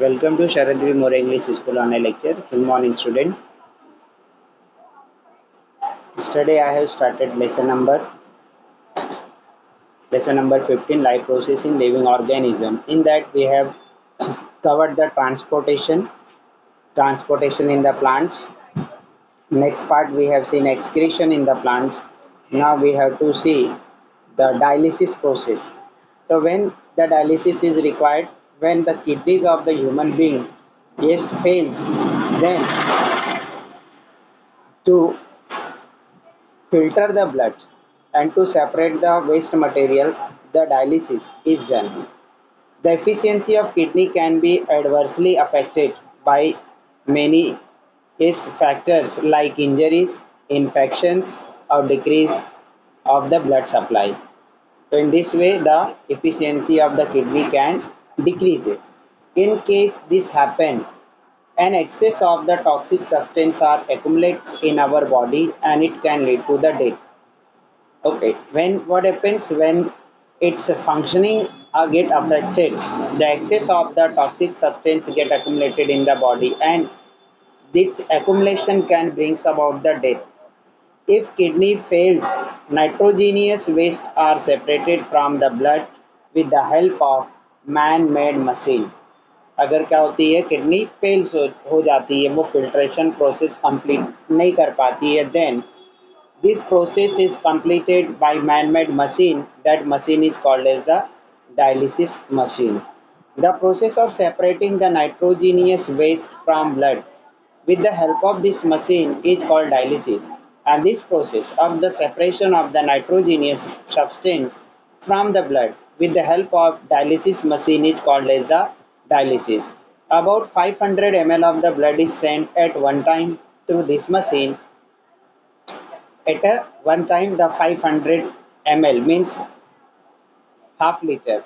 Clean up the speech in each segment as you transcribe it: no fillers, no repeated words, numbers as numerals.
Welcome to Sharadri More English School online lecture. Good morning, student. Yesterday I have started lesson number 15, life process in living organism. In that we have covered the transportation in the plants. Next part we have seen excretion in the plants. Now we have to see the dialysis process. So when the dialysis is required, when the kidneys of the human being is fails, then to filter the blood and to separate the waste material, the dialysis is done. The efficiency of kidney can be adversely affected by many factors like injuries, infections, or decrease of the blood supply. So in this way, the efficiency of the kidney can decrease. In case this happens, an excess of the toxic substance are accumulate in our body and it can lead to the death. Okay, when what happens when its functioning get affected, the excess of the toxic substance get accumulated in the body and this accumulation can brings about the death. If kidney fails, nitrogenous waste are separated from the blood with the help of man-made machine. अगर क्या होती है kidney fails हो जाती है, वो filtration process complete नहीं कर पाती है, then this process is completed by man-made machine. That machine is called as the dialysis machine. The process of separating the nitrogenous waste from blood with the help of this machine is called dialysis. And this process of the separation of the nitrogenous substance from the blood with the help of dialysis machine is called as the dialysis. About 500 ml of the blood is sent at one time through this machine. At one time the 500 ml means half liter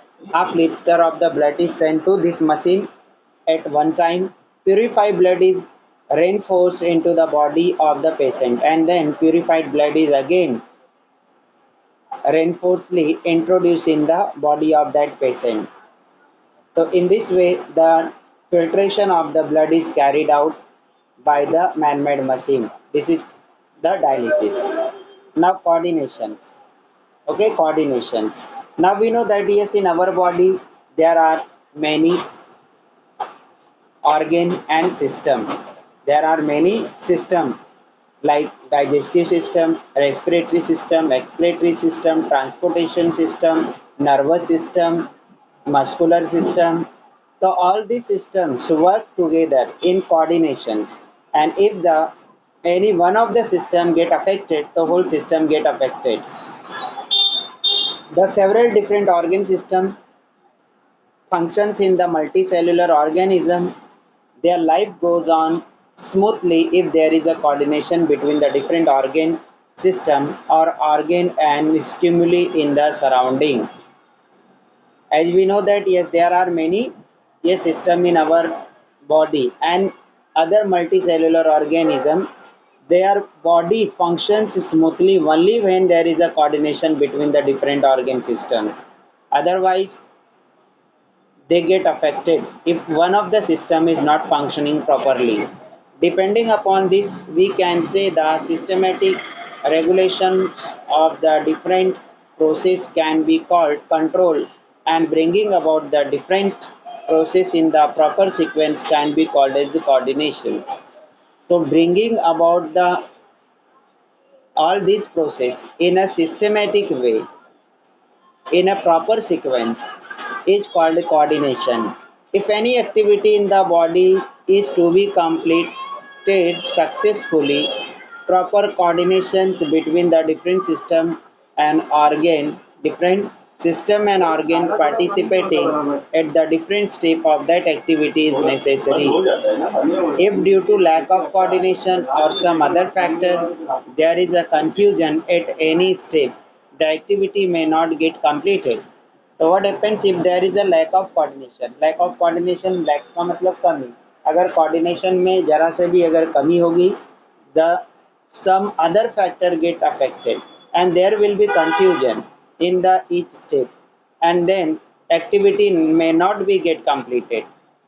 of the blood is sent to this machine at one time. Purified blood is reinforced into the body of the patient and then purified blood is again reinforcedly introduced in the body of that patient. So in this way the filtration of the blood is carried out by the man-made machine. This is the dialysis. Now coordination. Okay, coordination. Now we know that yes, in our body there are many organ and system. There are many systems like digestive system, respiratory system, excretory system, transportation system, nervous system, muscular system. So all these systems work together in coordination, and if the any one of the system get affected, the whole system get affected. The several different organ systems functions in the multicellular organism. Their life goes on smoothly if there is a coordination between the different organ system or organ and stimuli in the surrounding. As we know that yes, there are many system in our body and other multicellular organism. Their body functions smoothly only when there is a coordination between the different organ systems. Otherwise, they get affected if one of the system is not functioning properly. Depending upon this, we can say the systematic regulation of the different process can be called control, and bringing about the different process in the proper sequence can be called as the coordination. So bringing about the all these process in a systematic way, in a proper sequence, is called coordination. If any activity in the body is to be completed successfully, proper coordinations between the different different system and organ participating at the different step of that activity is necessary. If due to lack of coordination or some other factor, there is a confusion at any step, the activity may not get completed. तो what happens if there is a lack of coordination? Lack of coordination, lack का मतलब कमी. अगर coordination में जरा से भी अगर कमी होगी, the some other factor get affected and there will be confusion in the each step and then activity may not be get completed.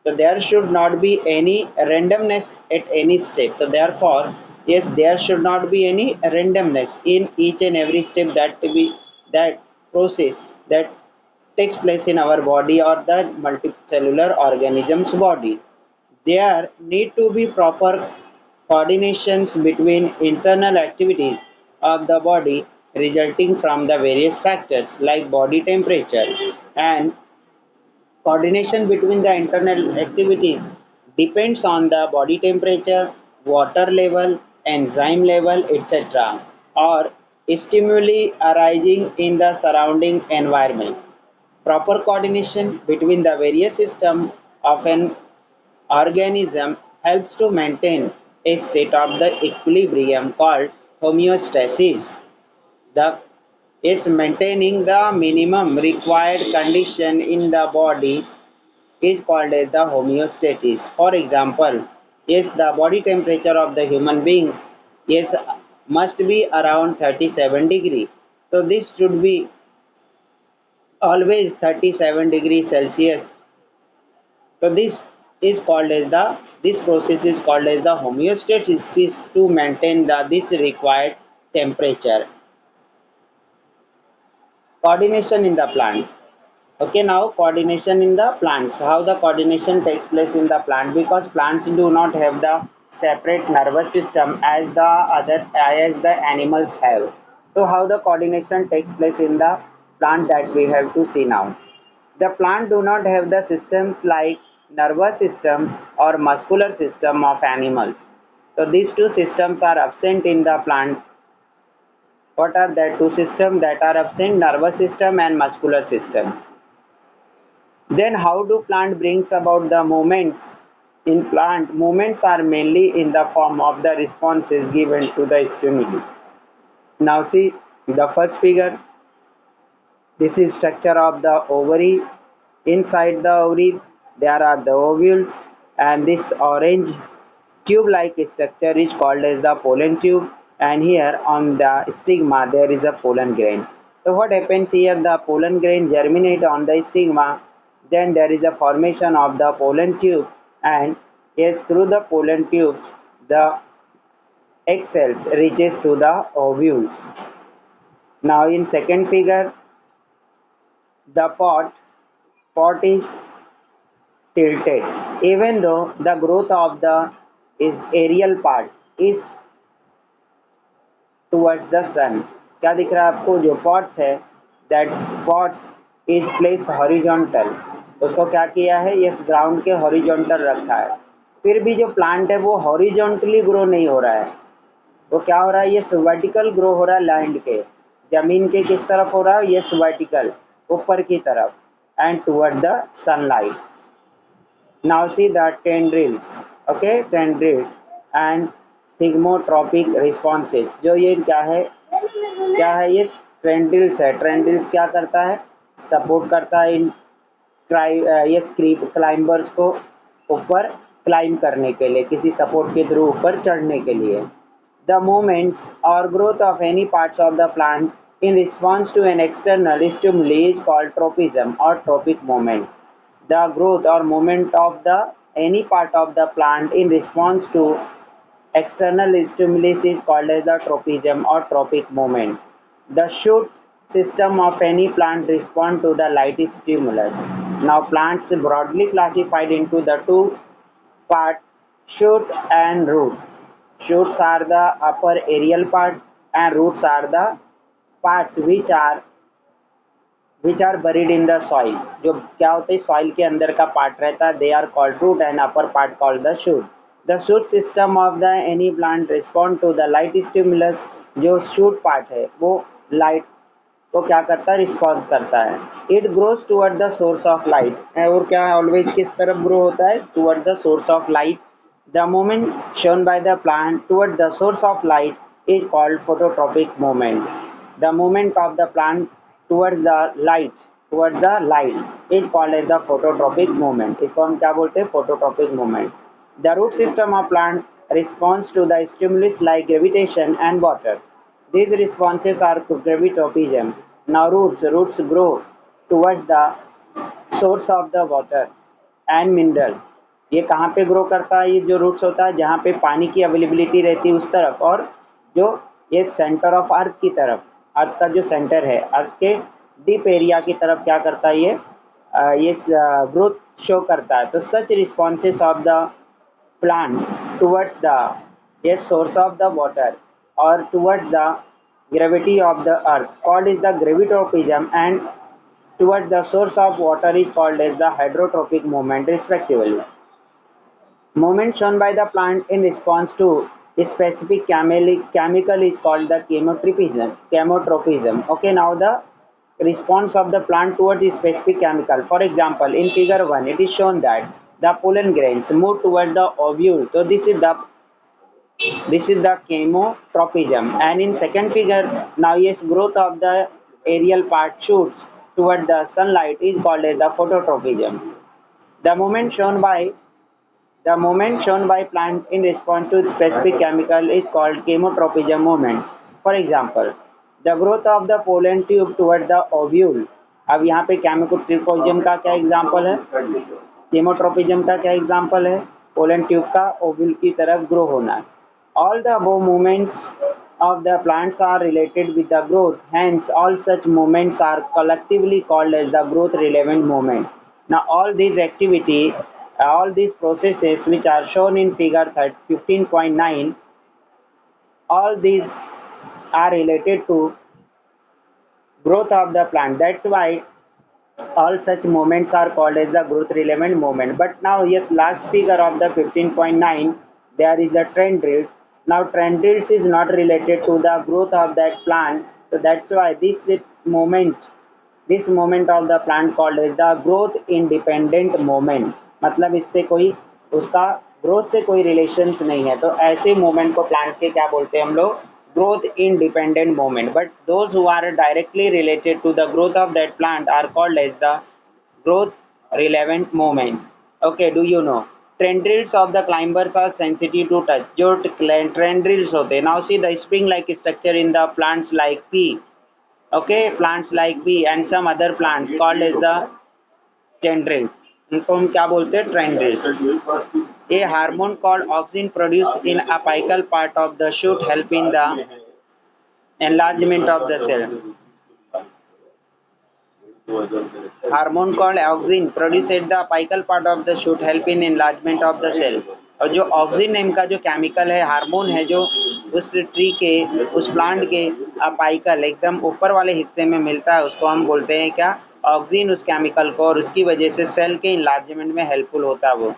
So there should not be any randomness at any step. So therefore, yes, there should not be any randomness in each and every step that process that takes place in our body or the multicellular organism's body. There need to be proper coordinations between internal activities of the body resulting from the various factors like body temperature, and coordination between the internal activities depends on the body temperature, water level, enzyme level, etc., or stimuli arising in the surrounding environment. Proper coordination between the various systems of an organism helps to maintain a state of the equilibrium called homeostasis. The is maintaining the minimum required condition in the body is called as the homeostasis. For example, yes, the body temperature of the human being is must be around 37 degree. So this should be always 37 degrees Celsius. So this process is called as the homeostasis to maintain the this required temperature. Coordination in the plant. Okay, now coordination in the plants. How the coordination takes place in the plant? Because plants do not have the separate nervous system as the animals have. So how the coordination takes place in the plant, that we have to see now. The plant do not have the systems like nervous system or muscular system of animals. So these two systems are absent in the plant. What are the two systems that are absent? Nervous system and muscular system. Then how do plant brings about the movements? In plant, movements are mainly in the form of the responses given to the stimuli. Now see the first figure. This is structure of the ovary. Inside the ovary there are the ovules, and this orange tube-like structure is called as the pollen tube, and here on the stigma there is a pollen grain. So what happens here? The pollen grain germinate on the stigma, then there is a formation of the pollen tube, and yes, through the pollen tube the egg cells reaches to the ovules. Now in second figure, the pot is tilted. Even though the growth of the is aerial part is towards the sun. क्या दिख रहा है आपको? जो pots है, that pots is place horizontal. उसको क्या किया है? ये ग्राउंड के हॉरिजॉन्टल रखा है. फिर भी जो प्लांट है वो हॉरिजॉन्टली ग्रो नहीं हो रहा है. वो क्या हो रहा है? ये वर्टिकल ग्रो हो रहा है. लैंड के, जमीन के किस तरफ हो रहा है? ये वर्टिकल, ऊपर की तरफ, and toward the sunlight. Now see the tendrils. Okay, tendrils and thigmotropic responses. जो ये क्या है? ये टेंड्रिल्स है. टेंड्रिल्स क्या करता है? सपोर्ट करता है इन ये क्लाइंबर्स को ऊपर क्लाइंब करने के लिए, किसी सपोर्ट के थ्रू ऊपर चढ़ने के लिए. द मूवमेंट्स और growth of any parts of the plant in response to an external stimuli is called tropism or tropic movement. The growth or movement of the any part of the plant in response to external stimulus is called as the tropism or tropic movement. The shoot system of any plant respond to the light stimulus. Now plants broadly classified into the two parts, shoot and root. Shoots are the upper aerial part and roots are the parts which are buried in the soil. जो क्या होते हैं? Soil के अंदर का part रहता है. They are called root and upper part called the shoot. The shoot system of the any plant respond to the light stimulus. जो शूट पार्ट है वो लाइट को क्या करता है? रिस्पॉन्स करता है. It grows toward the source of light. और क्या ऑलवेज किस तरफ ग्रो होता है? Toward the source of light. The movement shown by the plant toward the source of light is called phototropic movement. The movement of the plant towards the light is called as the phototropic movement. इसको हम क्या बोलते हैं? Phototropic movement. The root system of plant responds to the stimulus like gravitation and water. These responses are gravitropism. Now roots grow towards the source of the water and mineral. ये कहाँ पे grow करता है, ये जो roots होता है जहाँ पे पानी की अवेलेबिलिटी रहती है उस तरफ, और जो ये सेंटर ऑफ अर्थ की तरफ, अर्थ का जो सेंटर है, अर्थ के डीप एरिया की तरफ क्या करता है ये ग्रोथ शो करता है. तो such responses of the plant towards the source of the water or towards the gravity of the earth called is the gravitropism, and towards the source of water is called as the hydrotropic movement respectively. Movement shown by the plant in response to a specific chemical is called the chemotropism. Okay, now the response of the plant towards a specific chemical. For example, in figure 1 it is shown that the pollen grains move towards the ovule. So this is the chemotropism. And in second figure, now yes, growth of the aerial part shoots towards the sunlight is called as the phototropism. The movement shown by plant in response to specific chemical is called chemotropism movement. For example, the growth of the pollen tube towards the ovule. अब यहाँ पे chemotropism का क्या example है, chemotropism का क्या example है, pollen tube का ओव्यूल की तरफ ग्रो होना. All the above movements of the plants are related with the growth. Hence, all such movements are collectively called as the growth relevant movement. Now, all these processes which are shown in figure 15.9, all these are related to growth of the plant. That's why all such movements are called as the growth relevant movement. But now, yes, last figure of the 15.9, there is the trend drills. Now, trend drills is not related to the growth of that plant. So that's why this movement of the plant called as the growth independent movement. मतलब इससे कोई उसका growth से कोई relations नहीं है. तो ऐसे मूवमेंट को प्लांट के क्या बोलते हैं हम लोग, growth independent movement. But those who are directly related to the growth of that plant are called as the growth relevant movement. Okay, do you know tendrils of the climbers are sensitive to touch. जो tendrils होते हैं, now see the spring like structure in the plants like pea. Okay, plants like pea and some other plants called as the tendrils. इनको हम क्या बोलते हैं, tendrils. A hormone called auxin produced in apical part of the shoot help in the enlargement of the cell. Hormone called auxin produced at the apical part of the shoot help in enlargement of the cell. और जो auxin name का जो chemical है, hormone है, जो उस tree के, उस प्लांट के अपाइकल एकदम ऊपर वाले हिस्से में मिलता है, उसको हम बोलते हैं क्या, ऑक्सिन, उस केमिकल को, और उसकी वजह से सेल के इनलार्जमेंट में हेल्पफुल होता है वो.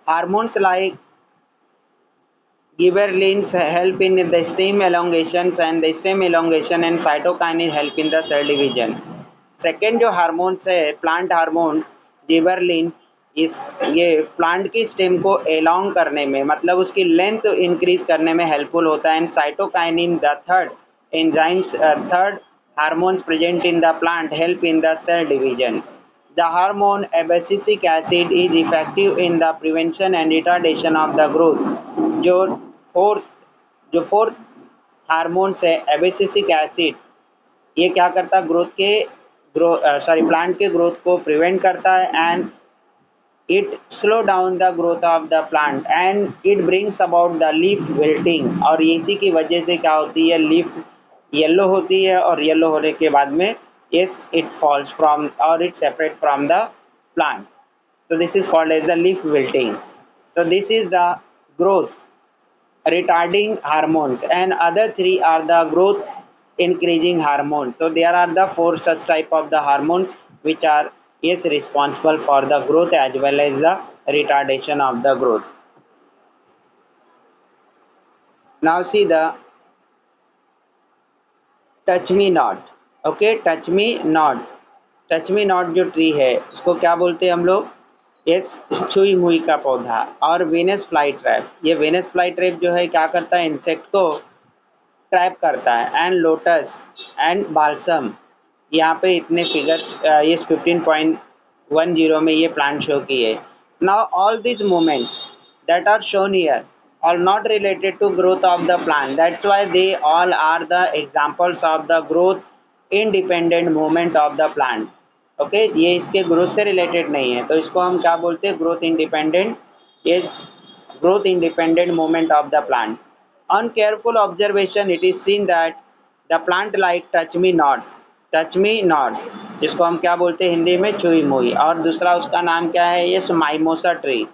Hormones like gibberellins help in the stem elongations, and the stem elongation and cytokinin help in the cell division. Second जो हार्मोन्स है, प्लांट हार्मोन गिबेरलिन, इस ये प्लांट की स्टेम को एलोंग करने में, मतलब उसकी लेंथ इंक्रीज करने में हेल्पफुल होता है. And cytokinin the third hormones present in the plant help in the cell division. The hormone abscisic acid is effective in the prevention and retardation of the growth. जो fourth hormones है एबेसिसिक acid, ये क्या करता है, plant के growth को prevent करता है. And it slow down the growth of the plant and it brings about the leaf wilting. और इसी की वजह से क्या होती है, लीफ येलो होती है, और येलो होने के बाद में it falls from or it separates from the plant. So this is called as the leaf wilting. So this is the growth retarding hormones, and other three are the growth increasing hormones. So there are the four such type of the hormones which are responsible for the growth as well as the retardation of the growth. Now see the touch me not. Okay, touch me not जो tree है उसको क्या बोलते हैं हम लोग, एक छुई मुई का पौधा. और वेनस फ्लाई ट्रैप, ये वेनस फ्लाई ट्रैप जो है क्या करता है, इंसेक्ट को ट्रैप करता है. एंड लोटस एंड बाल्सम, यहाँ पे इतने फिगर्स ये 15.10 में ये प्लांट शो किए. Now all this movements that are shown here are not related to growth of the plant. That's why they all are the examples of the growth independent movement of the plant. Okay, ये इसके growth से related नहीं है, तो इसको हम क्या बोलते हैं, ग्रोथ इंडिपेंडेंट ये growth independent movement of the plant. On careful observation, it is seen that the plant like touch me not, जिसको हम क्या बोलते हैं हिंदी में छुई मुई, और दूसरा उसका नाम क्या है, ये mimosa tree.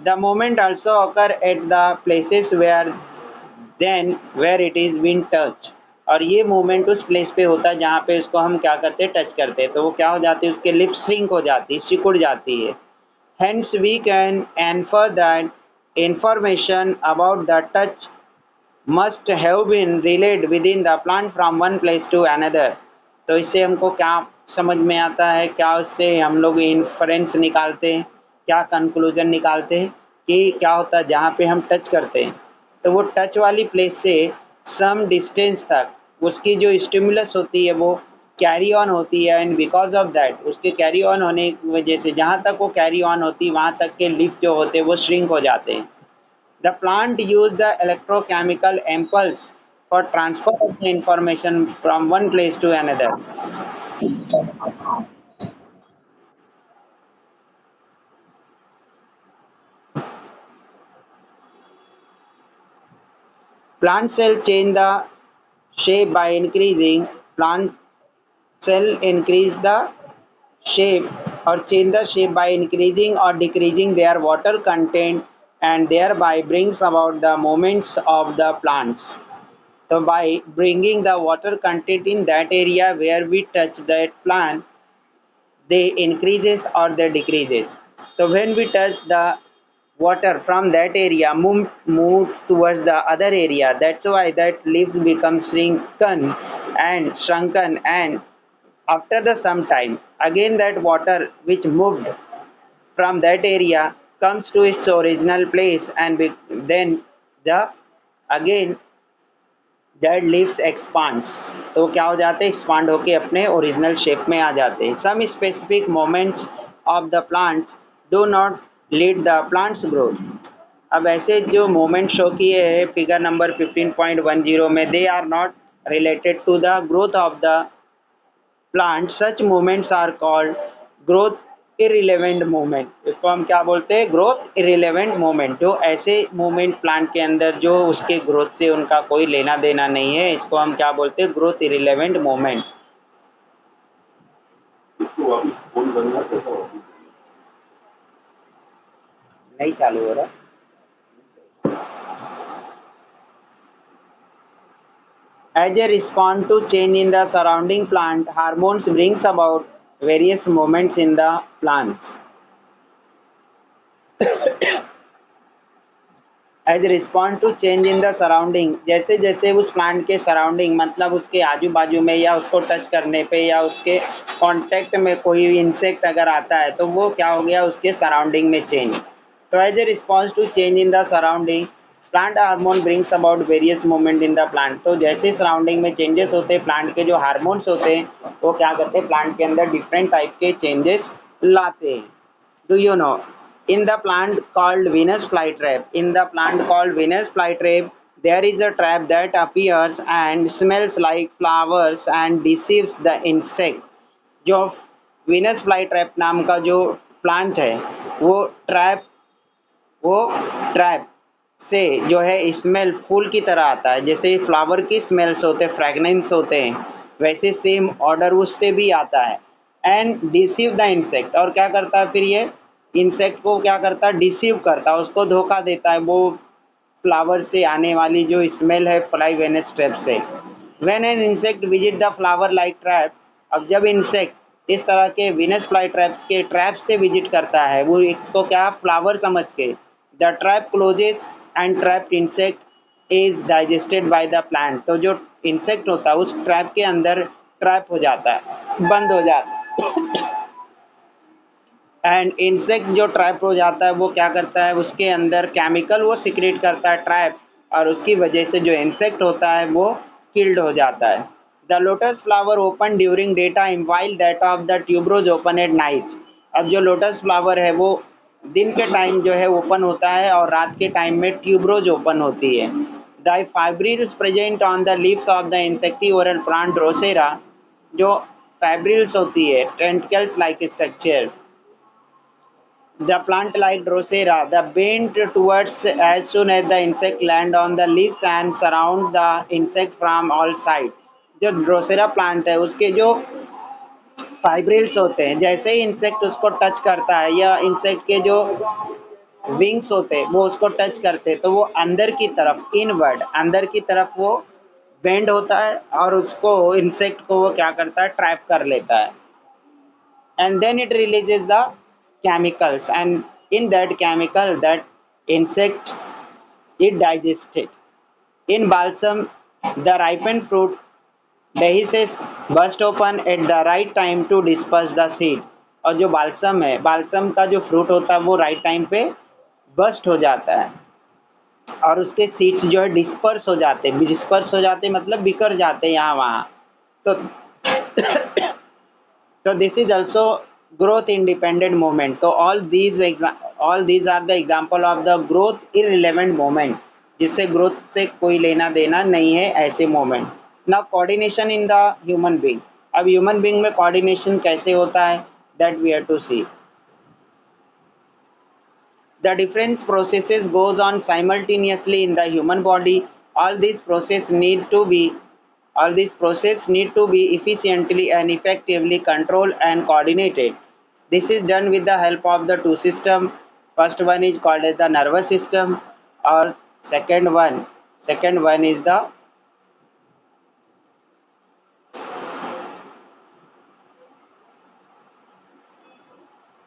The movement also occur at the places where it is been touched. और ये मूवमेंट उस प्लेस पे होता है जहाँ पे इसको हम क्या करते हैं, टच करते हैं, तो वो क्या हो जाती है, उसके लिप्स श्रिंक हो जाती है, सिकुड़ जाती है. Hence we can infer that information about the touch must have been relayed within the plant from one place to another. तो इससे हमको क्या समझ में आता है, क्या उससे हम लोग इन्फरेंस निकालते हैं, क्या कंक्लूजन निकालते हैं कि क्या होता है जहाँ पे हम टच करते हैं तो वो टच वाली प्लेस से सम डिस्टेंस तक उसकी जो स्टिमुलस होती है वो कैरी ऑन होती है, एंड बिकॉज ऑफ दैट उसके कैरी ऑन होने की वजह से जहाँ तक वो कैरी ऑन होती है वहाँ तक के लिप जो होते हैं वो श्रिंक हो जाते हैं. The plant use the electrochemical impulse for transfer of the information from one place to another. Plant cell change the shape by increasing. Plant cell increase the shape or change the shape by increasing or decreasing their water content, and thereby brings about the movements of the plants. So by bringing the water content in that area where we touch that plant, they increases or they decreases. So when we touch the water from that area move towards the other area, that's why that leaves become shrunken, and after the some time again that water which moved from that area comes to its original place, and then the again that leaves expands. तो क्या हो जाते हैं, expand होके अपने original shape में आ जाते हैं. Some specific moments of the plants do not lead the plants growth. अब ऐसे जो मोमेंट शो किए हैं फिगर नंबर 15.10 में, they are not related to the growth of the plant. Such moments are called growth irrelevant movement. इसको हम क्या बोलते हैं, ग्रोथ इररिलेवेंट मूवमेंट. जो ऐसे मूवमेंट प्लांट के अंदर जो उसके ग्रोथ से उनका कोई लेना देना नहीं है, इसको हम क्या बोलते हैं, ग्रोथ इररिलेवेंट मूवमेंट. नहीं चालू हो रहा. As a response to change in the surrounding plant, hormones brings about various movements in the plants. As a response to change in the surrounding, जैसे जैसे उस प्लांट के सराउंडिंग मतलब उसके आजू बाजू में या उसको टच करने पे या उसके कांटेक्ट में कोई इंसेक्ट अगर आता है तो वो क्या हो गया, उसके सराउंडिंग में चेंज. तो as a response to change in the surrounding, plant hormone brings about various movement in the plant. तो जैसे सराउंडिंग में चेंजेस होते हैं, प्लांट के जो हार्मोन्स होते हैं वो क्या करते हैं, प्लांट के अंदर डिफरेंट टाइप के चेंजेस लाते हैं. Do you know, in the plant called Venus flytrap, there is a trap that appears and smells like flowers and deceives the insect. जो Venus flytrap नाम का जो प्लांट है वो ट्रैप से जो है स्मेल फूल की तरह आता है. जैसे फ्लावर की स्मेल्स होते हैं, फ्रेगनेंस होते हैं, वैसे सेम ऑर्डर उससे भी आता है. एंड डिसीव द इंसेक्ट, और क्या करता है फिर ये इंसेक्ट को क्या करता है, डिसीव करता है, उसको धोखा देता है वो फ्लावर से आने वाली जो स्मेल है फ्लाई वेनस ट्रैप से. When an insect visit the flower like trap, अब जब इंसेक्ट इस तरह के वीनस फ्लाई ट्रैप के ट्रैप से विजिट करता है, वो इसको क्या फ्लावर समझ के, the trap closes and trapped insect is digested by the plant. तो जो इंसेक्ट होता है उस ट्रैप के अंदर ट्रैप हो जाता है, बंद हो जाता है. एंड इंसेक्ट जो ट्रैप हो जाता है वो क्या करता है, उसके अंदर केमिकल वो सिक्रेट करता है ट्रैप, और उसकी वजह से जो इंसेक्ट होता है वो किल्ड हो जाता है. The lotus flower open during day time while that of the tuberose open at night. अब जो लोटस फ्लावर है वो दिन के टाइम जो है ओपन होता है और रात के टाइम में ट्यूबरोज ओपन होती है. The fibrils present on the leaves of the insectivoral plant drosera, जो फाइब्रिल्स होती है tentacles like structure, The plant like Drosera, the bend towards as soon as the insect land on the leaves and surround the insect from all sides. जो Drosera plant है उसके जो fibrils होते हैं, जैसे ही इंसेक्ट उसको टच करता है या इंसेक्ट के जो विंग्स होते हैं वो उसको टच करते हैं तो वो अंदर की तरफ इनवर्ड अंदर की तरफ वो बेंड होता है और उसको इंसेक्ट को वो क्या करता है ट्रैप कर लेता है and then it releases the chemicals and in that chemical that insect it digested. In balsam the ripened fruit dehisces burst open at the right time to disperse the seed. और जो balsam है balsam का जो fruit होता है वो right time पे bast हो जाता है और उसके सीड्स जो है डिस्पर्स हो जाते मतलब बिखर जाते हैं यहाँ वहाँ तो so this is also growth independent movement. So all these are the example of the growth irrelevant movement जिससे growth से कोई लेना देना नहीं है ऐसे movement. Now coordination in the human being. अब human being में coordination कैसे होता है that we have to see. The different processes goes on simultaneously in the human body. All these processes need to be efficiently and effectively controlled and coordinated. This is done with the help of the two systems. First one is called as the nervous system, or second one is the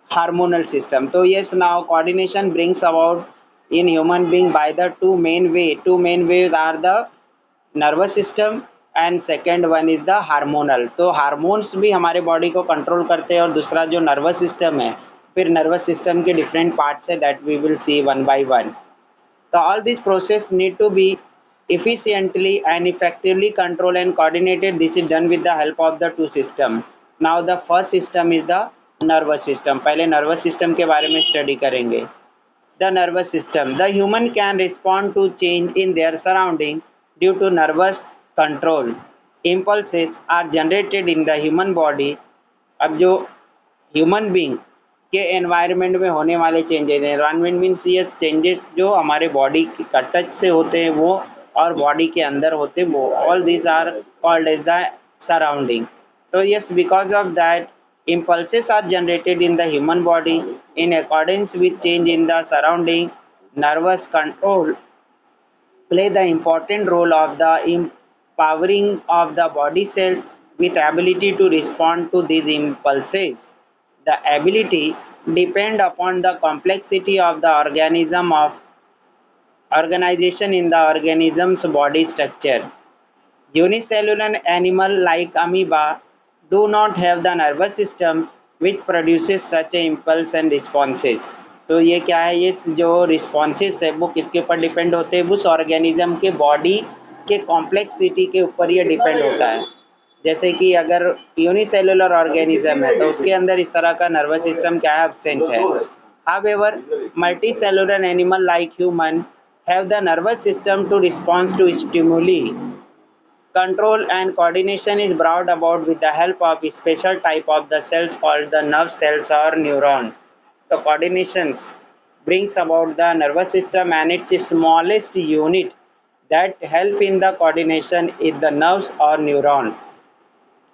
hormonal system. So yes, now coordination brings about in human being by the two main ways. Two main ways are the nervous system and second one is the hormonal. तो hormones भी हमारे body को control करते हैं और दूसरा जो nervous system है फिर नर्वस सिस्टम के डिफरेंट पार्ट्स है that we will see one by one. तो all this process need to be efficiently and effectively controlled and coordinated. This is done with the help of the two systems. Now the first system is the nervous system. पहले nervous system के बारे में study करेंगे. The nervous system. The human can respond to change in their surroundings due to nervous control. Impulses are generated in the human body. अब जो human being के environment में होने वाले चेंजेस हैं, एनवायरनमेंट मीन्स ये चेंजेस जो हमारे बॉडी का टच से होते हैं वो और बॉडी के अंदर होते हैं वो, all these are called as the surrounding. तो yes, because of that impulses are generated in the human body in accordance with change in the surrounding. Nervous control play the important role of the empowering of the body cells with ability to respond to these impulses. The ability depend upon the complexity of the organization in the organism's body structure. Unicellular animal like amoeba do not have the nervous system which produces such a impulse and responses. तो ये क्या है, ये जो responses है वो किसके ऊपर डिपेंड होते हैं, उस ऑर्गेनिज्म के बॉडी के कॉम्प्लेक्सिटी के ऊपर ये डिपेंड होता है. जैसे कि अगर यूनिसेलुलर ऑर्गेनिज्म है तो उसके अंदर इस तरह का नर्वस सिस्टम क्या है, एब्सेंट है. However multi cellular animal like human have the nervous system to respond to stimuli. Control and coordination is brought about with the help of a special type of the cells called the nerve cells or neurons. So coordination brings about the nervous system and its smallest unit that help in the coordination is the nerves or neurons.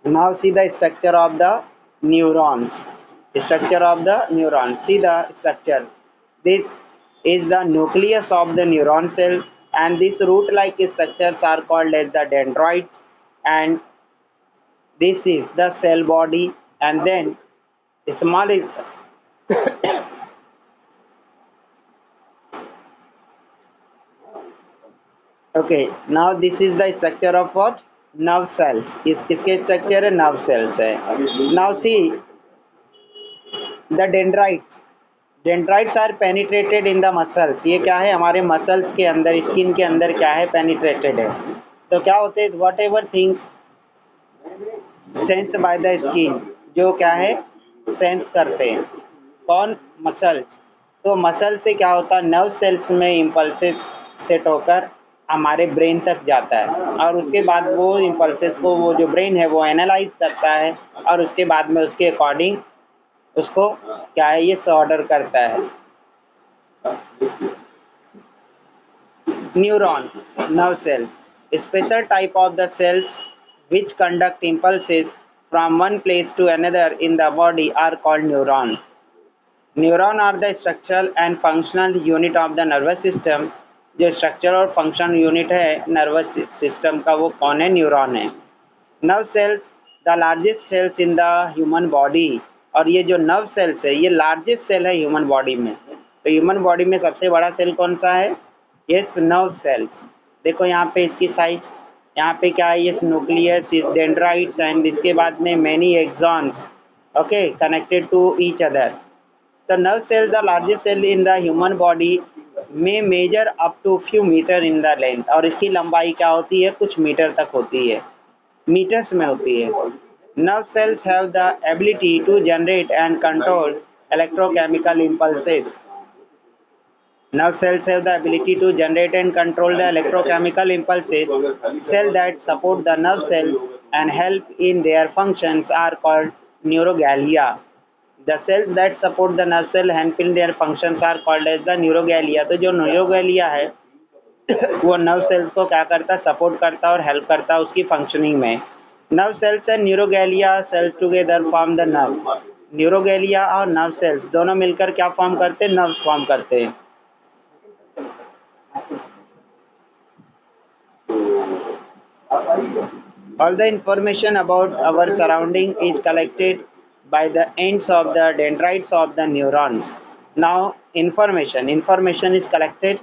Now see the structure of the neurons. See the structure. This is the nucleus of the neuron cell. And these root-like structures are called as the dendrites, and this is the cell body, and then the small is okay. Now this is the structure of what? Nerve cells. इसके structure है nerve cells है. Now see the dendrites. Dendrites are penetrated in the muscles. ये क्या है, हमारे muscles के अंदर, skin के अंदर क्या है, पेनिट्रेटेड है. तो क्या होते हैं, what ever things sensed by the skin, जो क्या है सेंस करते हैं कौन, मसल्स. तो मसल से क्या होता है, नर्व सेल्स में इम्पल्सेस सेट होकर हमारे ब्रेन तक जाता है और उसके बाद वो इम्पल्सेस को वो जो ब्रेन है वो एनालाइज करता है और उसके बाद में उसके अकॉर्डिंग उसको क्या है, ये ऑर्डर करता है। Neuron, nerve cells, special type of the cells which conduct impulses from one place to another in the body are called neurons. Neuron are the structural and functional unit of the nervous system. जो structure और function unit है nervous system का वो कौन है, neuron है। Nerve cells the largest cells in the human body, और ये जो नर्व सेल्स है ये लार्जेस्ट सेल है ह्यूमन बॉडी में। तो ह्यूमन बॉडी में सबसे बड़ा सेल कौन सा है, ये नर्व सेल्स। देखो यहाँ पे इसकी साइज, यहाँ पे क्या है, ये न्यूक्लियस, डेंड्राइट्स एंड इसके बाद में many axons, okay, connected to each other. The nerve cells, the largest cell in the human body, may measure up to few meter in the length, और इसकी लंबाई क्या होती है, कुछ मीटर तक होती है, मीटर्स में होती है। Nerve cells have the ability to generate and control electrochemical impulses. Nerve cells have the ability to generate and control the electrochemical impulses. Cells that support the nerve cells and help in their functions are called neuroglia. The cells that support the nerve cell and in their functions are called as the neuroglia. तो जो न्यूरोगैलिया है वो nerve cells को क्या करता है, support करता है और हेल्प करता है उसकी फंक्शनिंग में। Nerve cells and neuroglia cells together form the nerve. Neuroglia और नर्व सेल्स दोनों मिलकर क्या फॉर्म करते हैं, नर्व्स फॉर्म करते हैं। All the information about our surrounding is collected by the ends of the dendrites of the neurons. Now information is collected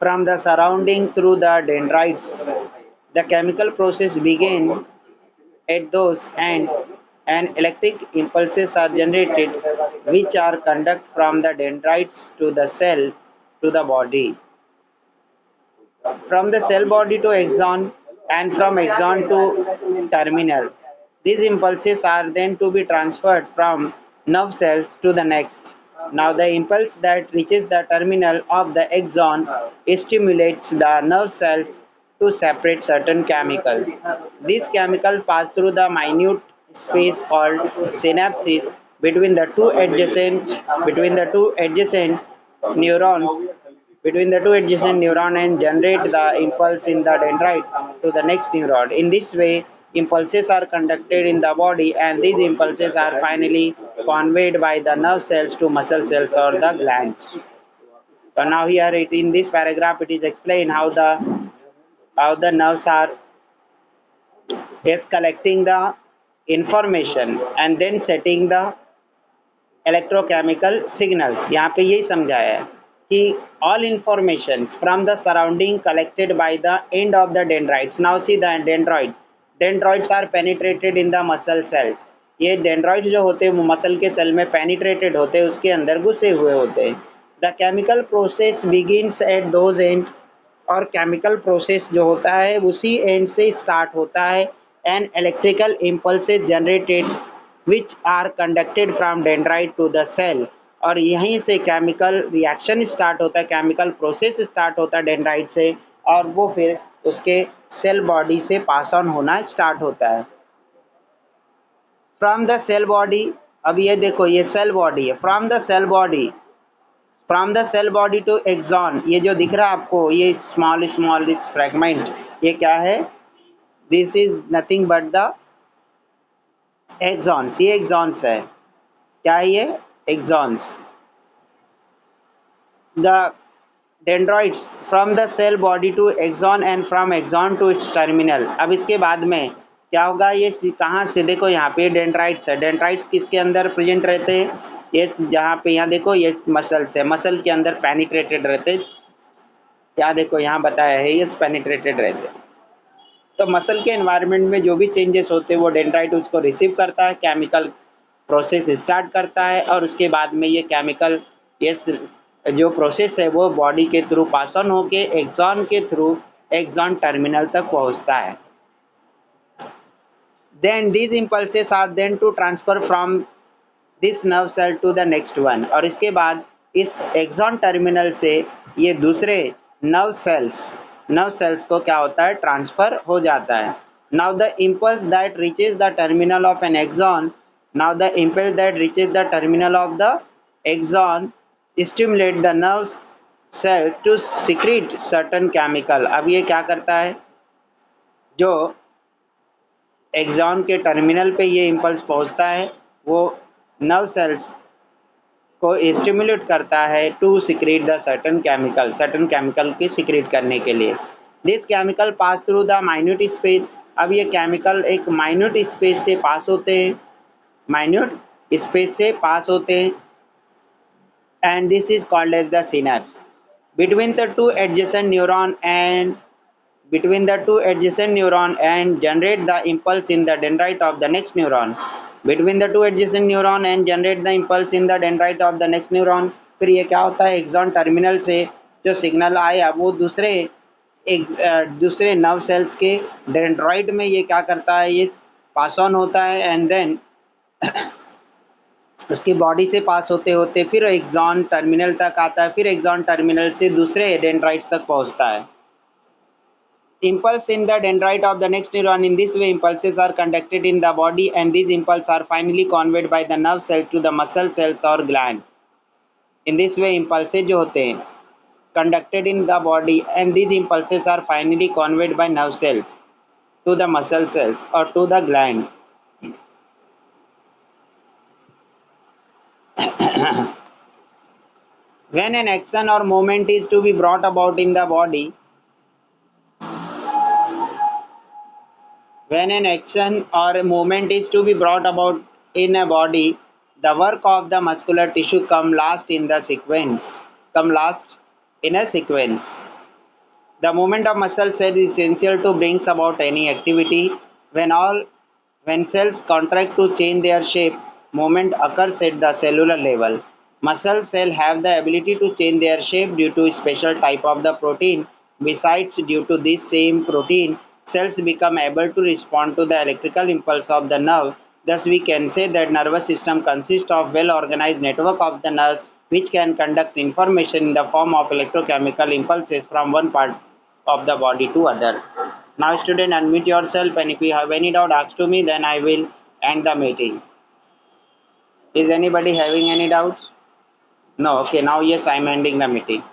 from the surrounding through the dendrites. The chemical process begins at those ends and electric impulses are generated which are conducted from the dendrites to the cell to the body. From the cell body to axon and from axon to terminal. These impulses are then to be transferred from nerve cells to the next. Now the impulse that reaches the terminal of the axon stimulates the nerve cells to separate certain chemicals. These chemicals pass through the minute space called synapses between the two adjacent neurons and generate the impulse in the dendrite to the next neuron. In this way, impulses are conducted in the body and these impulses are finally conveyed by the nerve cells to muscle cells or the glands. So now here in this paragraph it is explained how the nerves are collecting the information and then setting the electrochemical signals. यहाँ पे यही समझाया है कि all information from the surrounding collected by the end of the dendrites. Now see the dendroids are penetrated in the muscle cells. ये dendroids जो होते हैं वो मसल के सेल में penetrated होते हैं, उसके अंदर घुसे हुए होते हैं। The chemical process begins at those ends, और केमिकल प्रोसेस जो होता है उसी एंड से स्टार्ट होता है and electrical impulses generated which are conducted from dendrite to the cell, और यहीं से केमिकल रिएक्शन स्टार्ट होता है, केमिकल प्रोसेस स्टार्ट होता है डेंड्राइट से और वो फिर उसके सेल बॉडी से पास ऑन होना स्टार्ट होता है। फ्रॉम द सेल बॉडी, अब ये देखो ये सेल बॉडी है, from the cell body to axon, ये जो दिख रहा है आपको ये स्मॉल फ्रैगमेंट, ये क्या है, this is nothing but the axons, ये एक्सॉन्स है, क्या है ये axons. The dendroids from the cell body to axon and from axon to its terminal. अब इसके बाद में क्या होगा, ये कहाँ से, देखो यहाँ पे डेंड्राइट्स है, डेंड्राइट्स किसके अंदर प्रेजेंट रहते हैं, ये जहाँ पे यहाँ देखो ये मसल्स है, मसल के अंदर पेनिट्रेटेड रहते, क्या देखो यहाँ बताया है ये पेनिट्रेटेड रहते। तो मसल के एनवायरनमेंट में जो भी चेंजेस होते हैं वो डेंड्राइट उसको रिसीव करता है, केमिकल प्रोसेस स्टार्ट करता है और उसके बाद में ये केमिकल ये जो प्रोसेस है वो बॉडी के थ्रू पास ऑन होके एक्सॉन के थ्रू एक्सॉन टर्मिनल तक पहुँचता है। Then these impulses are then to transfer from this nerve cell to the next one, और इसके बाद इस एक्सॉन टर्मिनल से ये दूसरे नर्व सेल्स को क्या होता है, ट्रांसफ़र हो जाता है। Now the impulse that reaches the terminal of an axon, now the impulse that reaches the terminal of the axon stimulate the nerve cell to secrete certain chemical. अब ये क्या करता है, जो एक्सॉन के टर्मिनल पे ये इम्पल्स पहुंचता है वो नर्व सेल्स को स्टिमुलेट करता है to secrete the certain chemical की सिक्रेट करने के लिए. This chemical pass through the minute space. अब ये केमिकल एक माइन्यूट स्पेस से पास होते हैं, माइन्यूट स्पेस से पास होते हैं, and this is called as the synapse. Between the two adjacent neuron and generate the impulse in the dendrite of the next neuron. Between the two adjacent neuron and generate the impulse in the dendrite of the next neuron. फिर ये क्या होता है, axon terminal से जो signal आया वो दूसरे नर्व सेल्स के डेंड्राइट में ये क्या करता है, ये पास ऑन होता है एंड देन उसकी बॉडी से पास होते होते फिर एक्सॉन टर्मिनल तक आता है, फिर एक्सॉन टर्मिनल से दूसरे डेंड्राइट तक पहुंचता है. Impulse in the dendrite of the next neuron. In this way, impulses are conducted in the body, and these impulses are finally conveyed by the nerve cells to the muscle cells or gland. In this way, impulses जो होते हैं conducted in the body, and these impulses are finally conveyed by nerve cells to the muscle cells or to the gland. When an action or movement is to be brought about in the body, when an action or a movement is to be brought about in a body, the work of the muscular tissue come last in a sequence. The movement of muscle cells is essential to bring about any activity. When cells contract to change their shape, movement occurs at the cellular level. Muscle cells have the ability to change their shape due to a special type of the protein. Besides, due to this same protein, cells become able to respond to the electrical impulse of the nerve. Thus, we can say that nervous system consists of well-organized network of the nerves which can conduct information in the form of electrochemical impulses from one part of the body to other. Now, student, unmute yourself, and if you have any doubt, ask to me. Then I will end the meeting. Is anybody having any doubts? No. Okay. Now, yes, I am ending the meeting.